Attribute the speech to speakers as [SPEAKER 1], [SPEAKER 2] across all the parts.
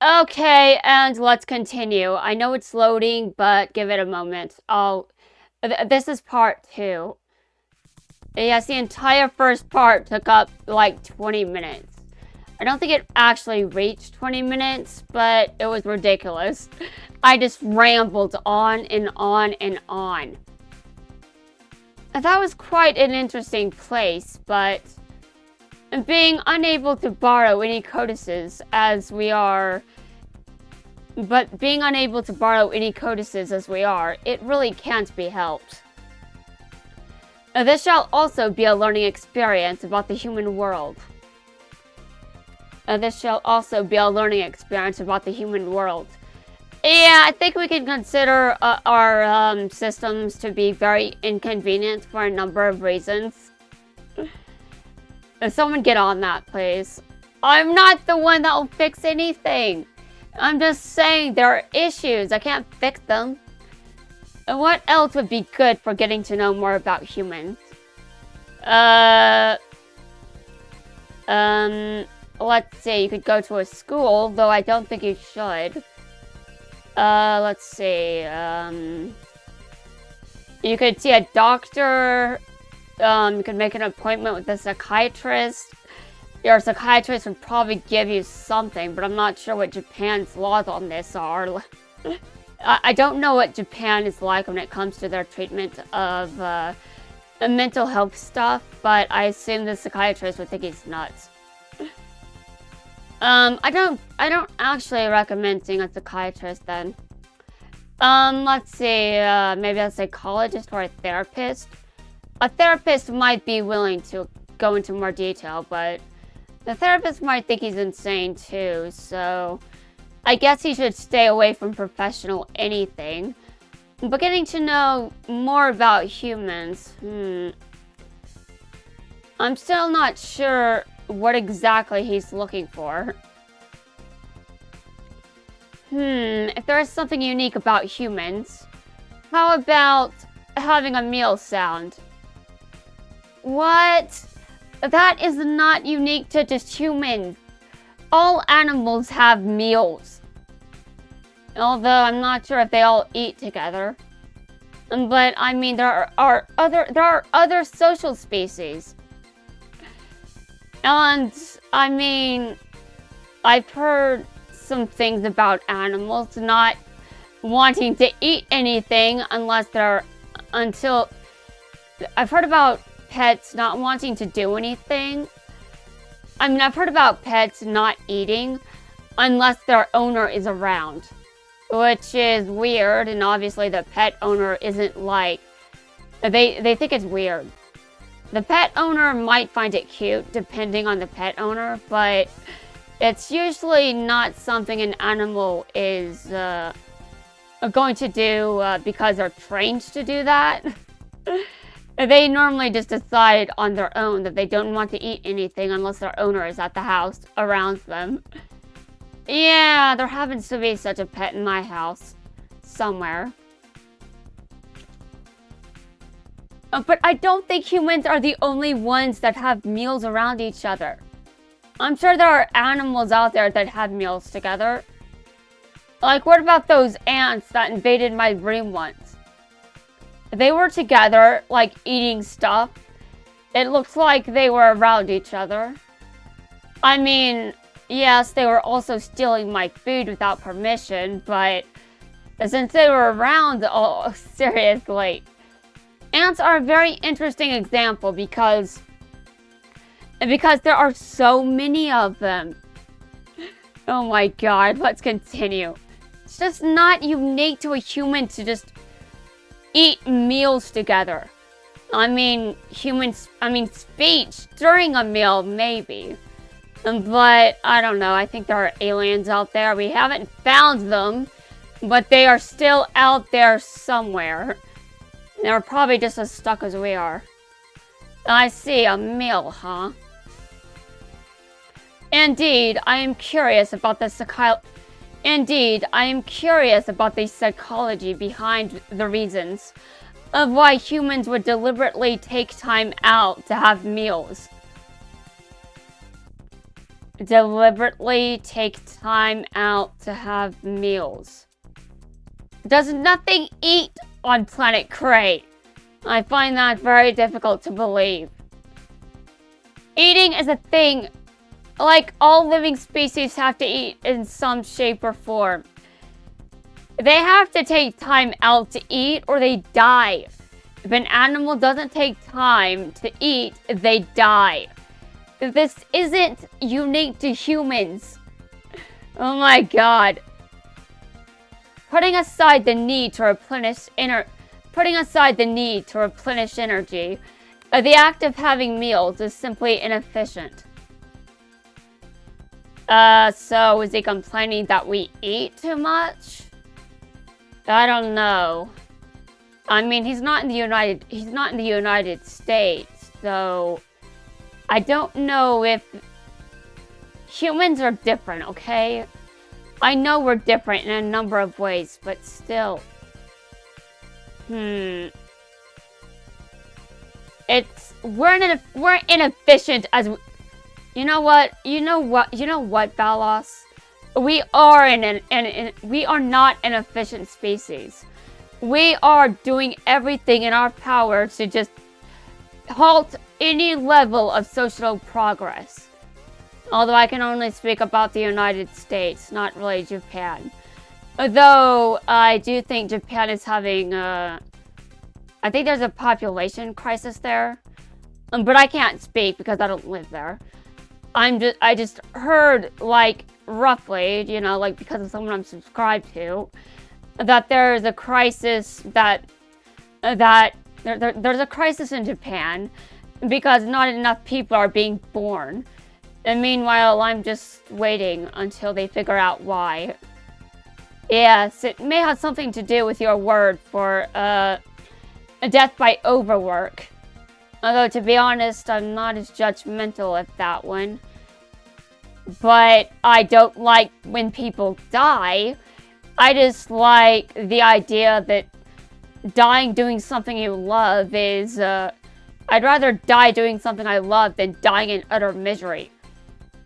[SPEAKER 1] Okay, and let's continue. I know it's loading, but give it a moment. This is part 2. Yes, the entire first part took up like 20 minutes. I don't think it actually reached 20 minutes, but it was ridiculous. I just rambled on and on and on. That was quite an interesting place, but being unable to borrow any codices as we are, it really can't be helped. This shall also be a learning experience about the human world. Yeah, I think we can consider our systems to be very inconvenient for a number of reasons. Someone get on that, please. I'm not the one that will fix anything. I'm just saying there are issues. I can't fix them. And what else would be good for getting to know more about humans? Let's see. You could go to a school, though I don't think you should. Let's see. You could see a doctor. You could make an appointment with a psychiatrist. Your psychiatrist would probably give you something, but I'm not sure what Japan's laws on this are. I don't know what Japan is like when it comes to their treatment of mental health stuff, but I assume the psychiatrist would think he's nuts. I don't actually recommend seeing a psychiatrist then. Let's see, maybe a psychologist or a therapist. A therapist might be willing to go into more detail, but the therapist might think he's insane too, so I guess he should stay away from professional anything. But getting to know more about humans, I'm still not sure what exactly he's looking for. If there is something unique about humans, how about having a meal sound? What? That is not unique to just humans. All animals have meals. Although I'm not sure if they all eat together. But I mean, there are other social species. And I mean, I've heard some things about animals not wanting to eat anything until I've heard about pets not wanting to do anything. I mean, I've heard about pets not eating unless their owner is around, which is weird, and obviously the pet owner isn't like, they think it's weird. The pet owner might find it cute, depending on the pet owner, but it's usually not something an animal is going to do because they're trained to do that. They normally just decide on their own that they don't want to eat anything unless their owner is at the house around them. Yeah, there happens to be such a pet in my house. Somewhere. But I don't think humans are the only ones that have meals around each other. I'm sure there are animals out there that have meals together. Like, what about those ants that invaded my room once? They were together, like, eating stuff. It looks like they were around each other. I mean, yes, they were also stealing my food without permission, but since they were around, oh, seriously. Ants are a very interesting example because there are so many of them. Oh my god, let's continue. It's just not unique to a human to just eat meals together. I mean, speech during a meal, maybe. But, I don't know, I think there are aliens out there. We haven't found them, but they are still out there somewhere. They're probably just as stuck as we are. I see, a meal, huh? Indeed, I am curious about the psychology behind the reasons of why humans would deliberately take time out to have meals. deliberately take time out to have meals. Does nothing eat on planet Cray? I find that very difficult to believe. Eating is a thing. Like, all living species have to eat in some shape or form. They have to take time out to eat or they die. If an animal doesn't take time to eat, they die. This isn't unique to humans. Oh my god. Putting aside the need to replenish energy, the act of having meals is simply inefficient. So is he complaining that we eat too much? I don't know. I mean, he's not in the United States, so I don't know if humans are different, okay? I know we're different in a number of ways, but still. We're inefficient as you know what, Valeos? We are not an efficient species. We are doing everything in our power to just halt any level of social progress. Although I can only speak about the United States, not really Japan. Although I do think Japan is having I think there's a population crisis there. But I can't speak because I don't live there. I just heard, like, roughly, you know, like, because of someone I'm subscribed to, that there's a crisis there's a crisis in Japan because not enough people are being born. And meanwhile, I'm just waiting until they figure out why. Yes, it may have something to do with your word for, a death by overwork. Although, to be honest, I'm not as judgmental at that one. But I don't like when people die. I just like the idea that dying doing something you love is, I'd rather die doing something I love than dying in utter misery.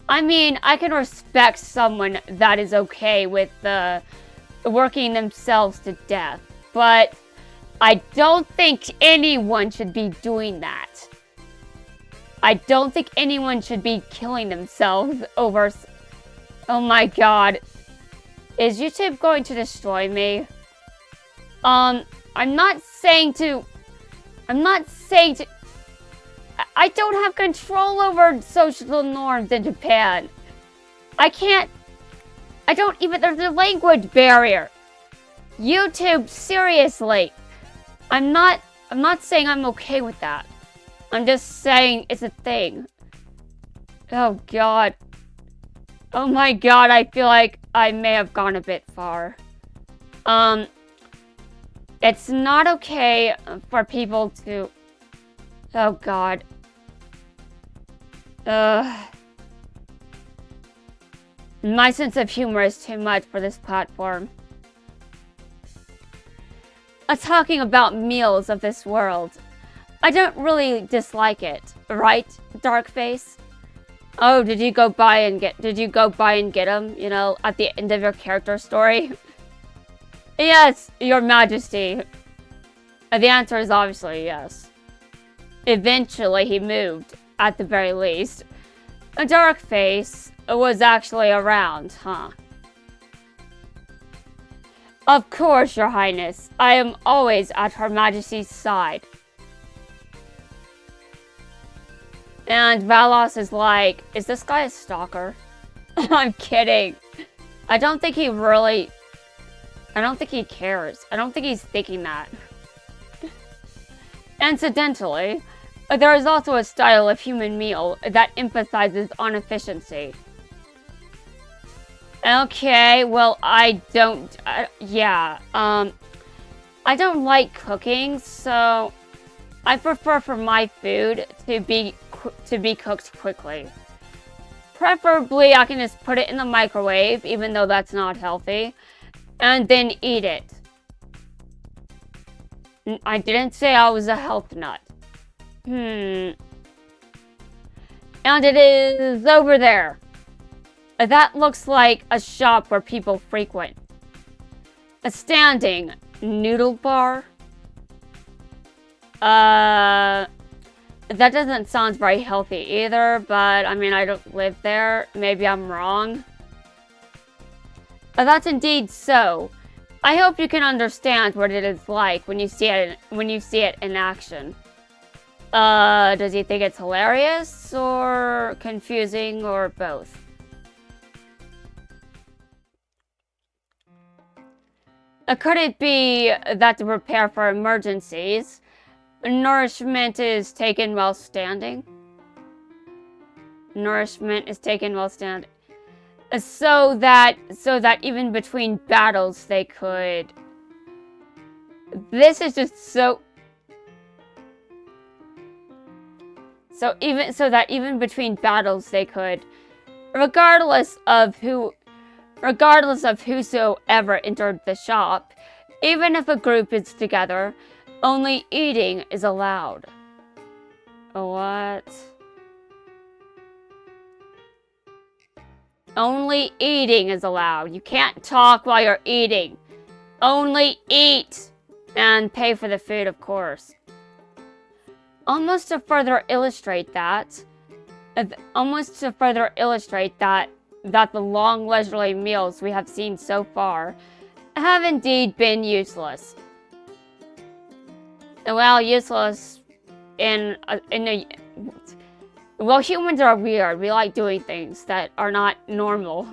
[SPEAKER 1] I mean, I can respect someone that is okay with, working themselves to death. But I don't think anyone should be doing that. I don't think anyone should be killing themselves over... Oh my god. Is YouTube going to destroy me? I'm not saying to... I don't have control over social norms in Japan. I don't even... There's a language barrier. YouTube, seriously. I'm not saying I'm okay with that. I'm just saying it's a thing. Oh god. Oh my god, I feel like I may have gone a bit far. It's not okay for people to... Oh god. My sense of humor is too much for this platform. Talking about meals of this world. I don't really dislike it, right, Darkface? Oh, did you go by and get him, you know, at the end of your character story? Yes, Your Majesty. The answer is obviously yes. Eventually he moved, at the very least. Darkface was actually around, huh? Of course, Your Highness. I am always at Her Majesty's side. And Valeos is like, is this guy a stalker? I'm kidding. I don't think he cares. I don't think he's thinking that. Incidentally, there is also a style of human meal that emphasizes on efficiency. Okay, well, I don't like cooking, so I prefer for my food to be cooked quickly. Preferably, I can just put it in the microwave, even though that's not healthy, and then eat it. I didn't say I was a health nut. And it is over there. That looks like a shop where people frequent. A standing noodle bar? That doesn't sound very healthy either, but I mean, I don't live there. Maybe I'm wrong. That's indeed so. I hope you can understand what it is like when you see it in action. Does he think it's hilarious or confusing or both? Could it be that to prepare for emergencies, nourishment is taken while standing? Nourishment is taken while standing. So that even between battles they could... This is just so... So that even between battles they could, regardless of whosoever entered the shop, even if a group is together, only eating is allowed. What? Only eating is allowed. You can't talk while you're eating. Only eat! And pay for the food, of course. Almost to further illustrate that the long leisurely meals we have seen so far have indeed been useless. Well, useless well, humans are weird. We like doing things that are not normal.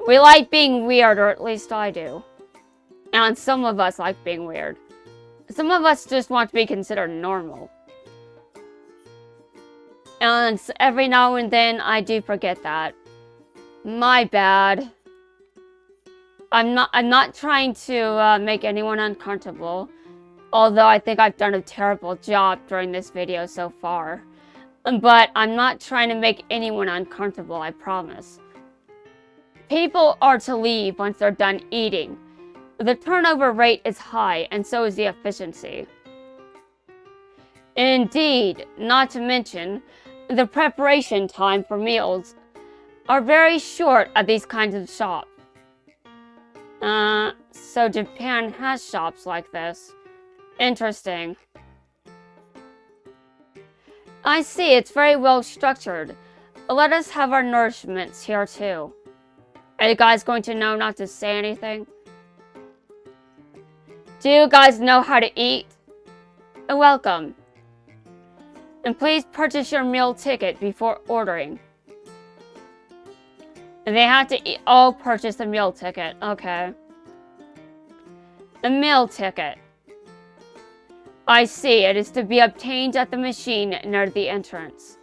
[SPEAKER 1] We like being weird, or at least I do. And some of us like being weird. Some of us just want to be considered normal. And every now and then, I do forget that. My bad. I'm not trying to make anyone uncomfortable. Although I think I've done a terrible job during this video so far. But I'm not trying to make anyone uncomfortable, I promise. People are to leave once they're done eating. The turnover rate is high, and so is the efficiency. Indeed, not to mention, the preparation time for meals are very short at these kinds of shops. So Japan has shops like this. Interesting. I see, it's very well structured. Let us have our nourishments here too. Are you guys going to know not to say anything? Do you guys know how to eat? Welcome. And please purchase your meal ticket before ordering. And they have to all purchase a meal ticket. Okay. A meal ticket. I see. It is to be obtained at the machine near the entrance.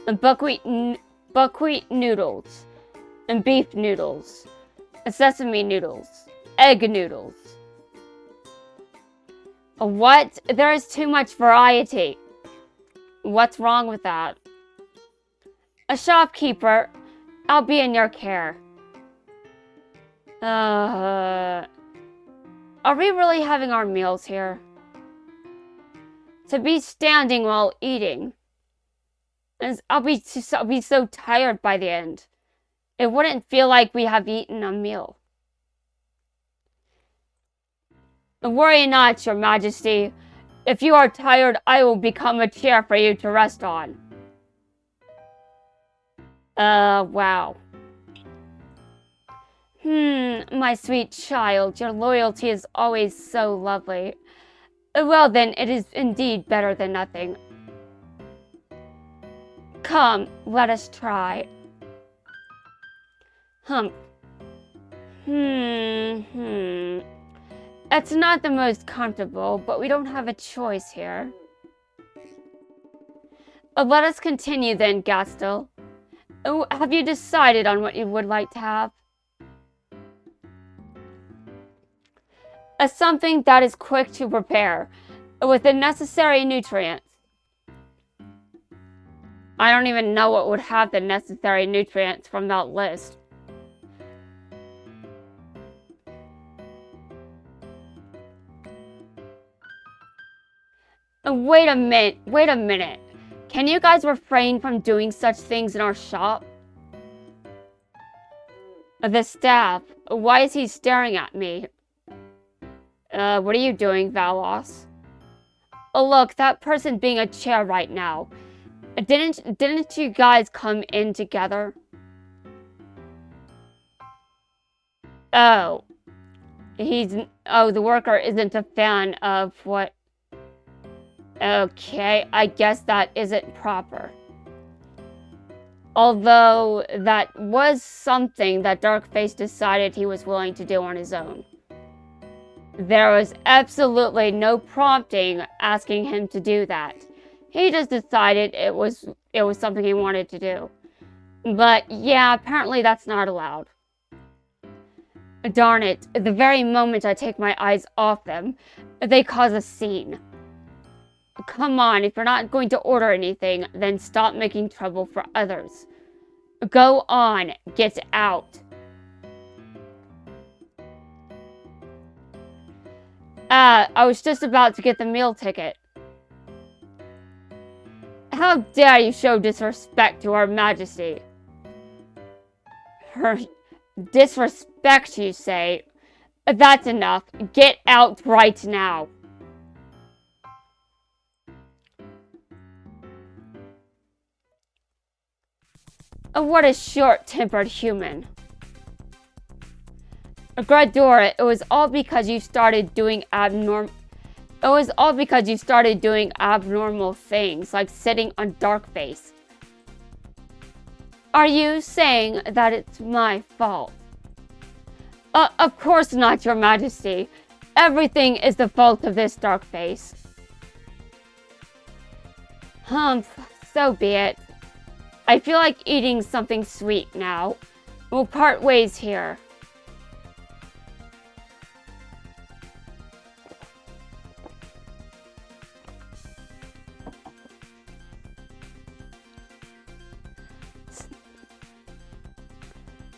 [SPEAKER 1] And buckwheat noodles. And beef noodles. And sesame noodles. Egg noodles. What? There is too much variety. What's wrong with that? A shopkeeper, I'll be in your care. Are we really having our meals here? To be standing while eating. I'll be so tired by the end. It wouldn't feel like we have eaten a meal. Worry not, your majesty. If you are tired, I will become a chair for you to rest on. Wow. My sweet child, your loyalty is always so lovely. Well then, it is indeed better than nothing. Come, let us try. It's not the most comfortable, but we don't have a choice here. Let us continue then, Gastel. Have you decided on what you would like to have? Something that is quick to prepare, with the necessary nutrients. I don't even know what would have the necessary nutrients from that list. Wait a minute. Can you guys refrain from doing such things in our shop? The staff. Why is he staring at me? What are you doing, Valeos? Oh, look, that person being a chair right now. Didn't you guys come in together? Oh. The worker isn't a fan of what... Okay, I guess that isn't proper. Although, that was something that Darkface decided he was willing to do on his own. There was absolutely no prompting asking him to do that. He just decided it was something he wanted to do. But yeah, apparently that's not allowed. Darn it, the very moment I take my eyes off them, they cause a scene. Come on, if you're not going to order anything, then stop making trouble for others. Go on, get out. I was just about to get the meal ticket. How dare you show disrespect to Her Majesty? Her disrespect, you say? That's enough. Get out right now. What a short-tempered human. Gradora, it was all because you started doing abnormal things, like sitting on Darkface. Are you saying that it's my fault? Of course not, Your Majesty. Everything is the fault of this Darkface. So be it. I feel like eating something sweet now. We'll part ways here.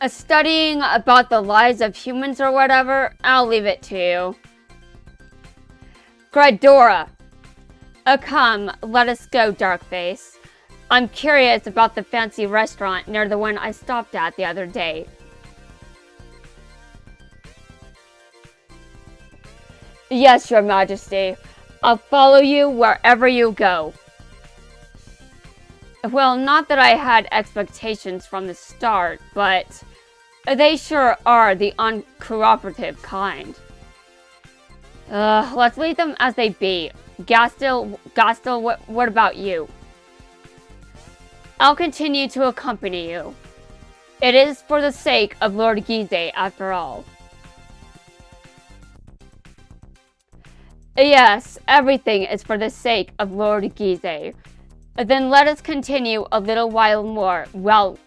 [SPEAKER 1] Studying about the lives of humans or whatever, I'll leave it to you. Gradora. Come, let us go, Darkface. I'm curious about the fancy restaurant near the one I stopped at the other day. Yes, Your Majesty. I'll follow you wherever you go. Well, not that I had expectations from the start, but they sure are the uncooperative kind. Let's leave them as they be. Gastel, what about you? I'll continue to accompany you. It is for the sake of Lord Gize, after all. Yes, everything is for the sake of Lord Gize. Then let us continue a little while more. Well,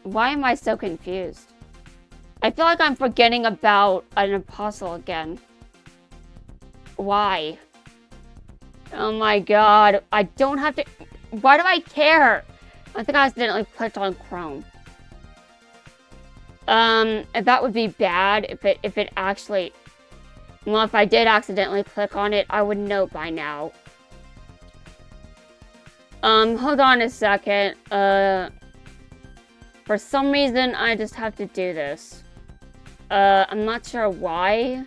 [SPEAKER 1] why am I so confused? I feel like I'm forgetting about an apostle again. Why? Oh my god, I don't have to... Why do I care? I think I accidentally clicked on Chrome. That would be bad if it actually... Well, if I did accidentally click on it, I would know by now. Hold on a second. For some reason, I just have to do this. I'm not sure why.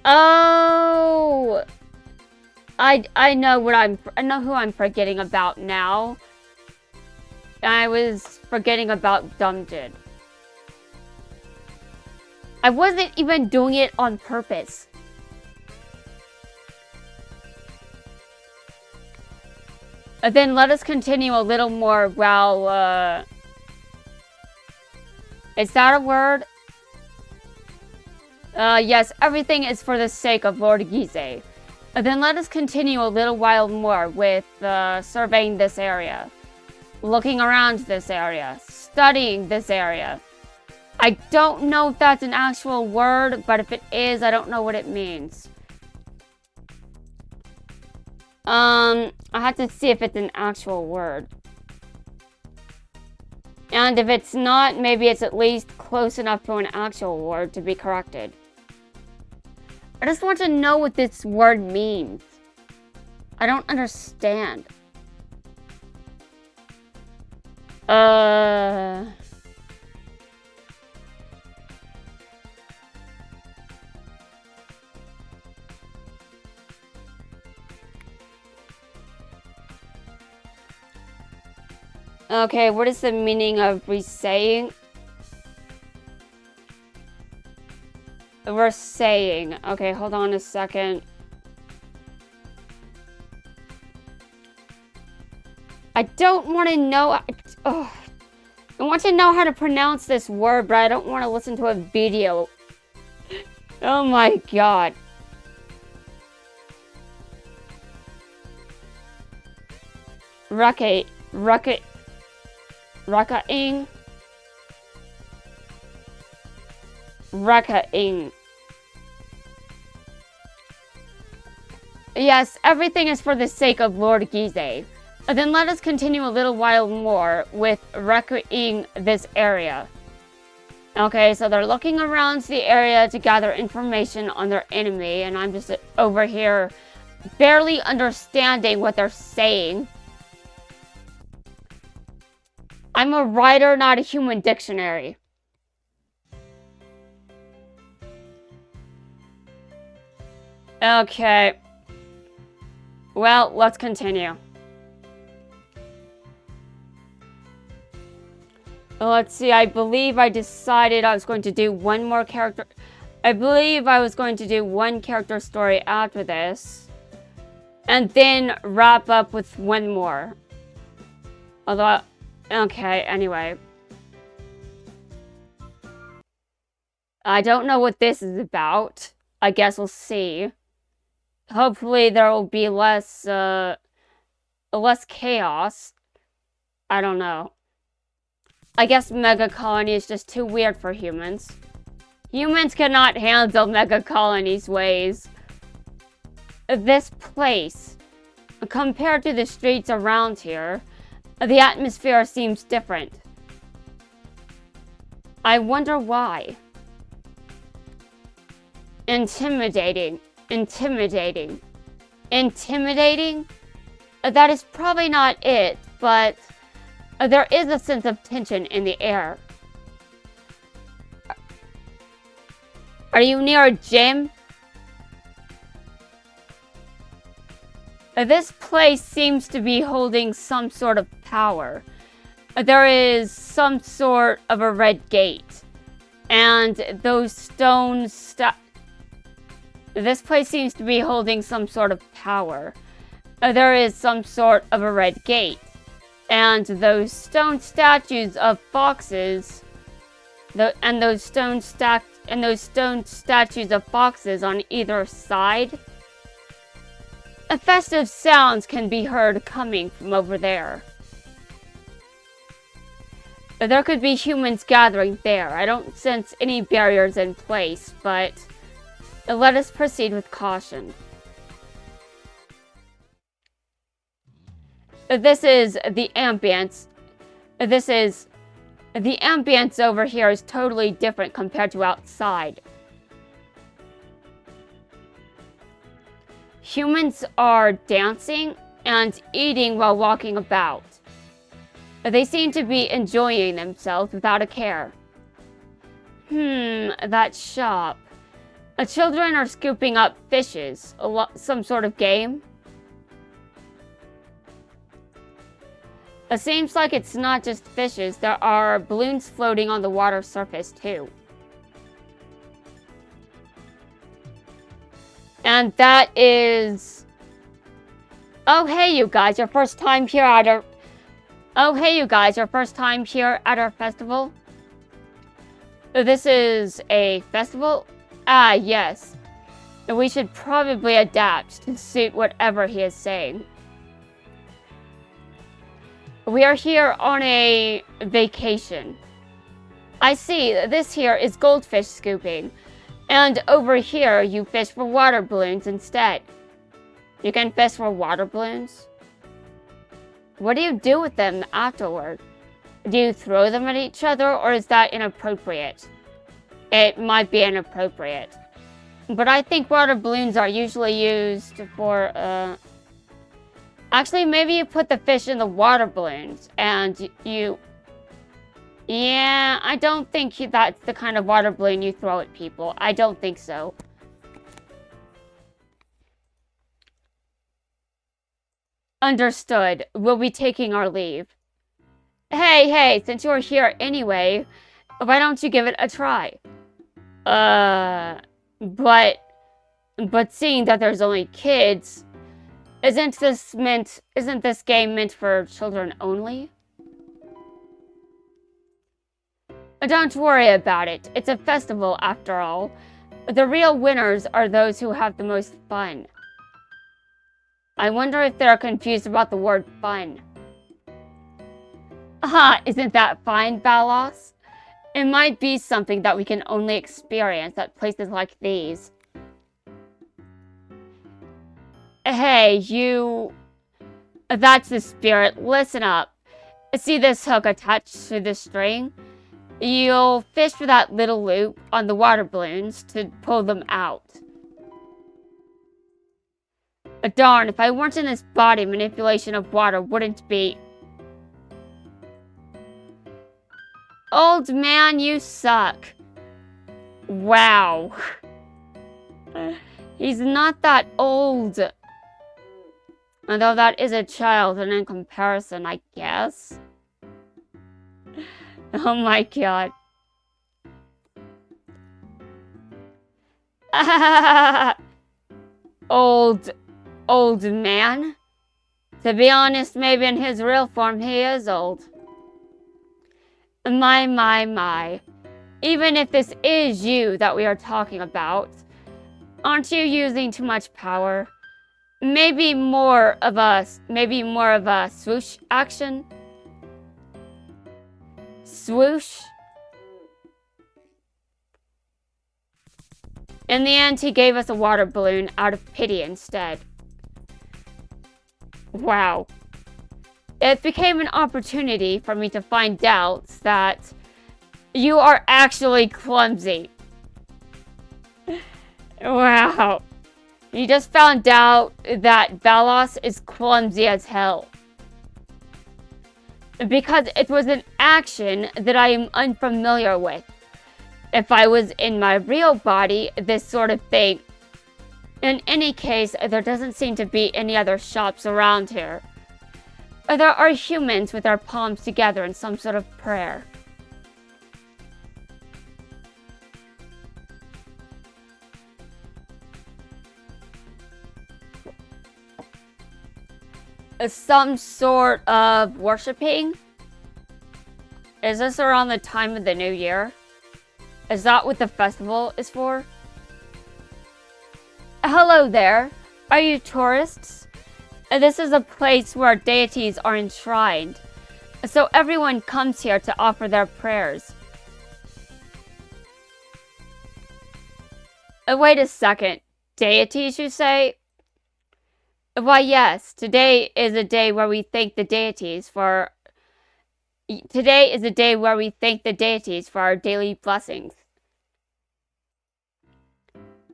[SPEAKER 1] Oh! I know who I'm forgetting about now. I was forgetting about Dumjid. I wasn't even doing it on purpose. Then let us continue a little more while, Is that a word? Yes, everything is for the sake of Lord Gize. Then let us continue a little while more with, surveying this area. Looking around this area. Studying this area. I don't know if that's an actual word, but if it is, I don't know what it means. I have to see if it's an actual word. And if it's not, maybe it's at least close enough to an actual word to be corrected. I just want to know what this word means. I don't understand. Okay, what is the meaning of resaying? We're saying. Okay, hold on a second. I don't want to know. Oh, I want to know how to pronounce this word, but I don't want to listen to a video. Oh my god. Rakaing. Yes, everything is for the sake of Lord Gizeh. Then let us continue a little while more with wrecking this area. Okay, so they're looking around the area to gather information on their enemy, and I'm just over here barely understanding what they're saying. I'm a writer, not a human dictionary. Okay. Well, let's continue. Let's see, I believe I decided I was going to do one more character. I believe I was going to do one character story after this. And then wrap up with one more. Although, okay, anyway. I don't know what this is about. I guess we'll see. Hopefully there will be less chaos. I don't know. I guess Mega Colony is just too weird for humans. Humans cannot handle Mega Colony's ways. This place, compared to the streets around here, the atmosphere seems different. I wonder why. Intimidating. That is probably not it, but there is a sense of tension in the air. Are you near a gym? This place seems to be holding some sort of power. There is some sort of a red gate. And those stones... This place seems to be holding some sort of power. There is some sort of a red gate. And those stone statues of foxes... And those stone statues of foxes on either side... Festive sounds can be heard coming from over there. There could be humans gathering there. I don't sense any barriers in place, but let us proceed with caution. This is the ambience. The ambience over here is totally different compared to outside. Humans are dancing and eating while walking about. They seem to be enjoying themselves without a care. That shop. Children are scooping up fishes. Some sort of game. It seems like it's not just fishes. There are balloons floating on the water surface too. And that is... Oh, hey, you guys, your first time here at our... Oh, hey, you guys, your first time here at our festival? This is a festival? Ah, yes. We should probably adapt to suit whatever he is saying. We are here on a vacation. I see, this here is goldfish scooping. And over here, you fish for water balloons instead. You can fish for water balloons? What do you do with them afterward? Do you throw them at each other, or is that inappropriate? It might be inappropriate. But I think water balloons are usually used for, Actually, maybe you put the fish in the water balloons, and you Yeah, I don't think that's the kind of water balloon you throw at people. I don't think so. Understood. We'll be taking our leave. Hey, since you're here anyway, why don't you give it a try? But seeing that there's only kids, isn't this game meant for children only? Don't worry about it. It's a festival after all. The real winners are those who have the most fun. I wonder if they're confused about the word fun. Isn't that fine, Valeos? It might be something that we can only experience at places like these. Hey, you... That's the spirit. Listen up. See this hook attached to the string? You'll fish for that little loop on the water balloons to pull them out. Darn, if I weren't in this body, manipulation of water wouldn't be... Old man, you suck. Wow. He's not that old. Although that is a child, and in comparison, I guess. Oh my god. Old man? To be honest, maybe in his real form he is old. My. Even if this is you that we are talking about, aren't you using too much power? Maybe more of a swoosh action? Swoosh? In the end, he gave us a water balloon out of pity instead. Wow. It became an opportunity for me to find out that you are actually clumsy. Wow. You just found out that Valeos is clumsy as hell. Because it was an action that I am unfamiliar with. If I was in my real body, this sort of thing. In any case, there doesn't seem to be any other shops around here. There are humans with their palms together in some sort of prayer. Some sort of worshipping? Is this around the time of the new year? Is that what the festival is for? Hello there. Are you tourists? This is a place where deities are enshrined. So everyone comes here to offer their prayers. Wait a second. Deities, you say? Why, yes. Today is a day where we thank the deities for... Today is a day where we thank the deities for our daily blessings.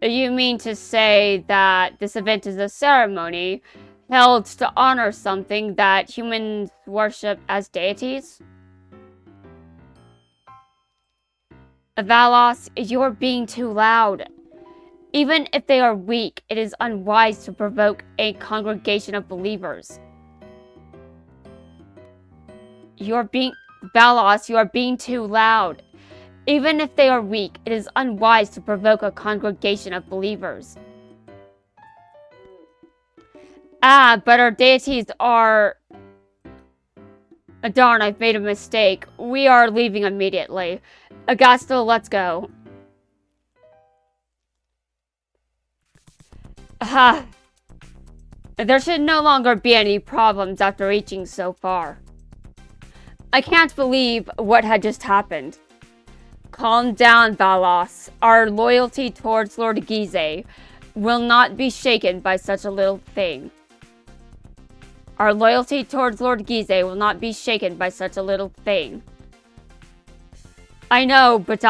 [SPEAKER 1] You mean to say that this event is a ceremony held to honor something that humans worship as deities? Valeos, you're being too loud. Even if they are weak, it is unwise to provoke a congregation of believers. Valeos, you are being too loud. Even if they are weak, it is unwise to provoke a congregation of believers. But our deities are... Darn, I've made a mistake. We are leaving immediately. Augusto, let's go. There should no longer be any problems after reaching so far. I can't believe what had just happened. Calm down, Valeos. Our loyalty towards Lord Gize will not be shaken by such a little thing. Our loyalty towards Lord Gize will not be shaken by such a little thing. I know, but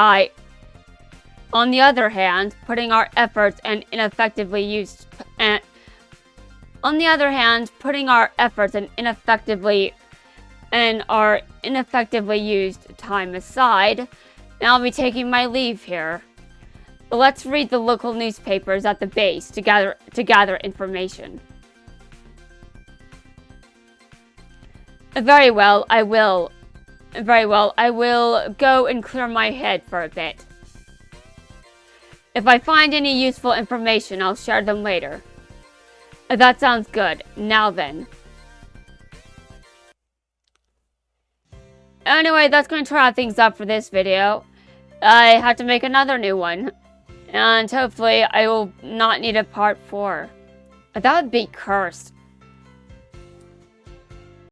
[SPEAKER 1] on the other hand, putting our efforts and ineffectively used... and our ineffectively used time aside, and I'll be taking my leave here. Let's read the local newspapers at the base to gather information. Very well, I will go and clear my head for a bit. If I find any useful information, I'll share them later. That sounds good. Now then. Anyway, that's going to wrap things up for this video. I had to make another new one. And hopefully I will not need a part 4. That would be cursed.